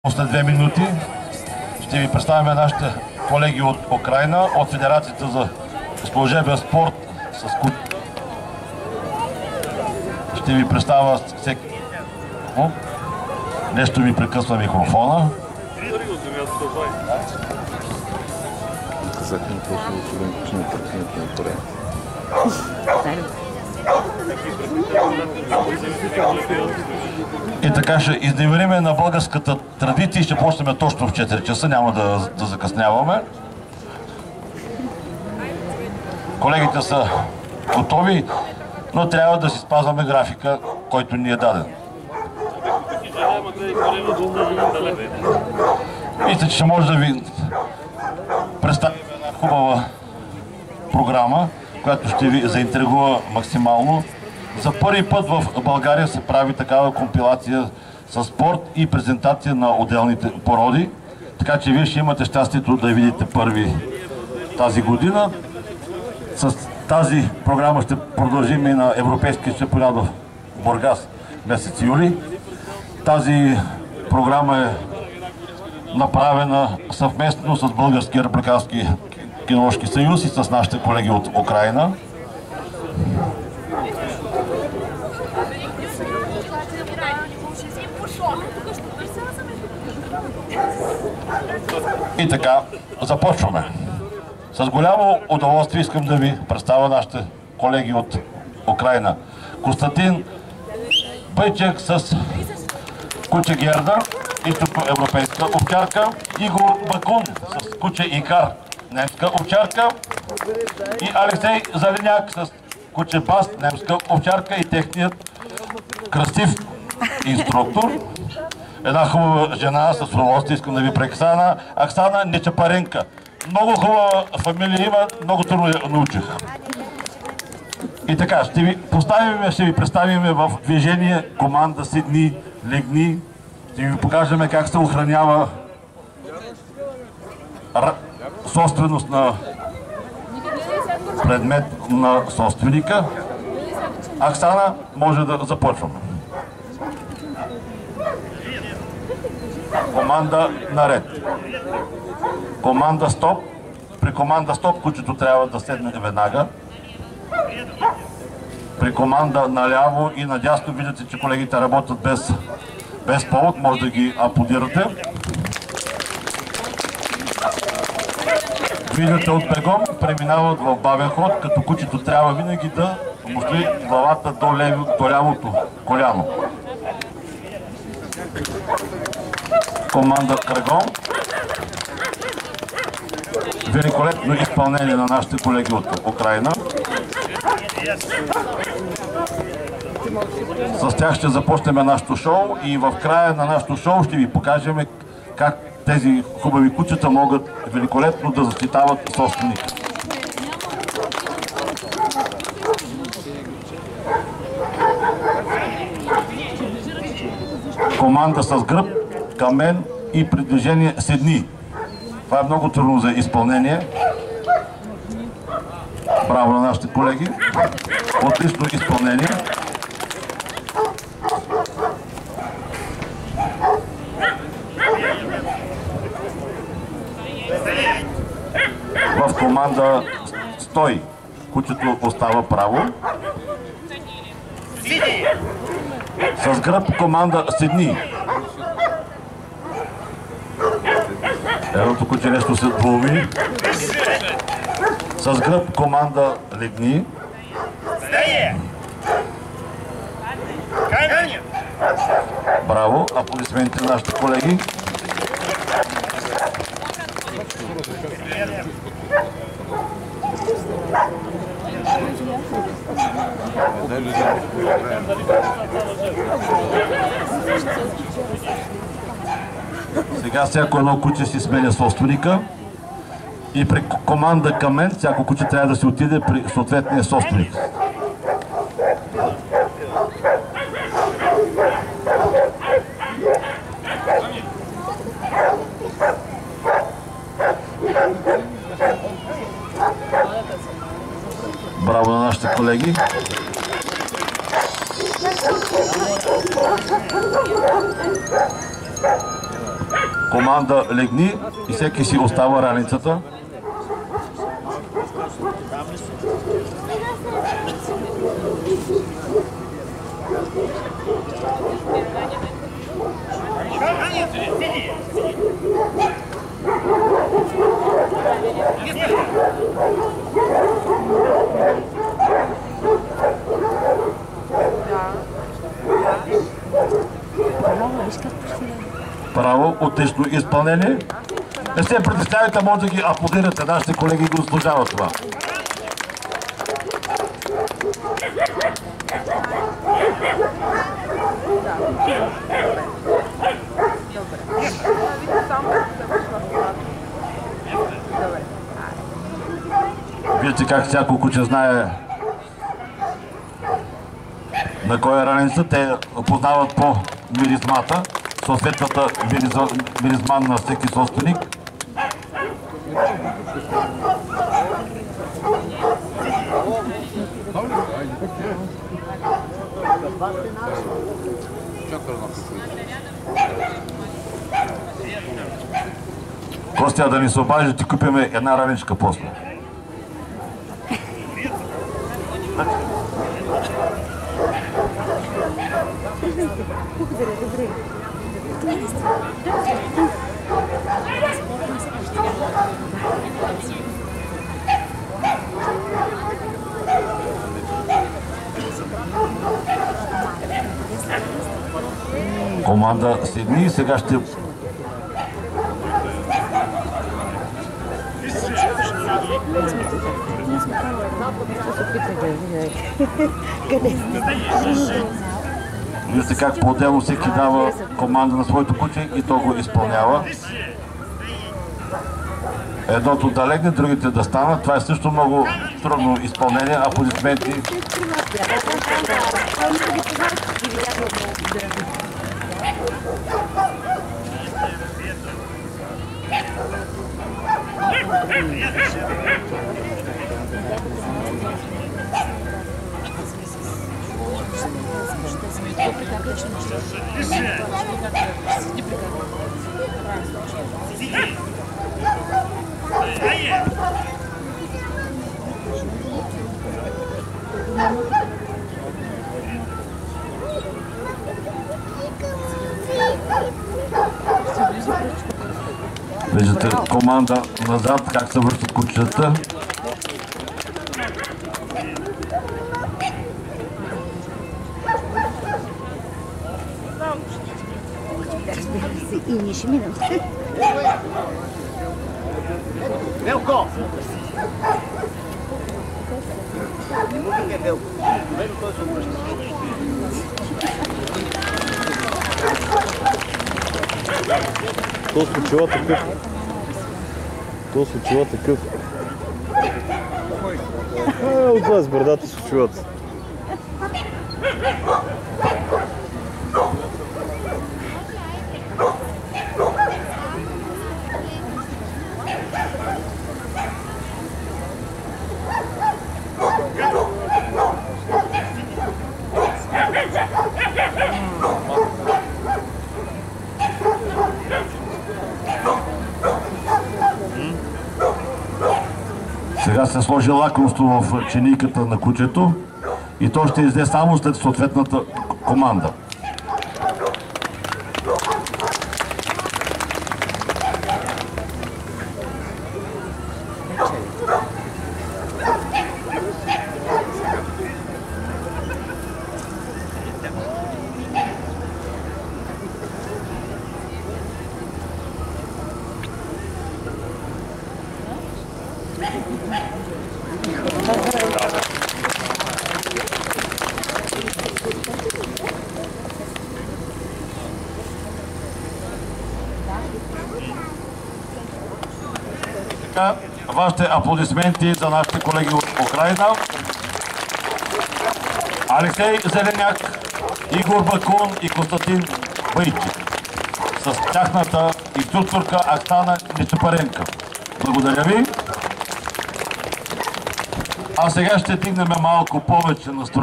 След 2 минути ще ви представим нашите колеги от Украйна, от Федерацията за служебен спорт с ще ви представя всеки. Нещо ми прекъсва микрофона. И така ще изневериме на българската традиция и ще почнем точно в 4 часа, няма да закъсняваме. Колегите са готови, но трябва да си спазваме графика, който ни е даден. Мисля, че ще може да ви представим една хубава програма, която ще ви заинтригува максимално. За първи път в България се прави такава компилация с спорт и презентация на отделните породи. Така че вие ще имате щастието да видите първи тази година. С тази програма ще продължим и на Европейския шампионат в Бургас месец юли. Тази програма е направена съвместно с Българския републикански киноложки съюз и с нашите колеги от Украйна. И така, започваме. С голямо удоволствие искам да ви представя нашите колеги от Украйна. Константин Бъйчек с куче Герда, източноевропейска овчарка. Игор Бакун с куче Икар, немска овчарка. И Алексей Заленяк с куче Бас, немска овчарка и техният красив инструктор. Една хубава жена с удоволствие искам да ви представя, Оксана Нечапаренка. Много хубава фамилия има, много трудно я научих. И така, ще ви представим в движение команда Седни, Легни. Ще ви покажем как се охранява собственост на предмет на собственика. Оксана, може да започваме. Команда наред. Команда стоп. При команда стоп кучето трябва да седне веднага. При команда наляво и надясно виждате, че колегите работят без повод. Може да ги аплодирате. Виждате от бегом, преминават в бавен ход, като кучето трябва винаги да опусти главата до лявото коляно. Команда кръгом. Великолепно изпълнение на нашите колеги от Украйна. С тях ще започнем нашето шоу и в края на нашето шоу ще ви покажем как тези хубави кучета могат великолепно да защитават собственика. Команда с гръб към мен и при движение Седни. Това е много трудно за изпълнение. Браво на нашите колеги. Отлично изпълнение. В команда Стой. Кучето остава право. С гръб команда Седни. Едното куче нещо се двуми. С гръб команда Легни. Браво! Аплодисменти на нашите колеги. Сега всяко едно куче си сменя собственика и при команда към мен всяко куче трябва да се отиде при съответния собственик. Браво на нашите колеги. команда легни и всеки си остава раницата. Право, отлично изпълнение. Не се притеснявайте, може да ги аплодирате. Нашите колеги го заслужават това. Вижте как всяко куче знае на кой е раница. Те познават по миризмата, съответната миризма на всеки собственик. Костя, да ни се обажи, ти купиме една раничка после. Команда седни и сега ще... Вижте как по-отделно всеки дава команда на своето куче и то го изпълнява. Едното да легне, другите да станат. Това е също много трудно изпълнение. Аплодисменти. Виждате команда назад, как се вършат кучета. И не ще минам. Велко! То случила такъв. То случила такъв. От вас брадата случват. Сега се сложи лакомство в чинийката на кучето и то ще изде само след съответната команда. Вашите аплодисменти за нашите колеги от Украина. Алексей Зеленяк, Игор Бакун и Константин Байчик. С тяхната инструкторка Оксана Нечапаренко. Благодаря ви. А сега ще дигнем малко повече настроение.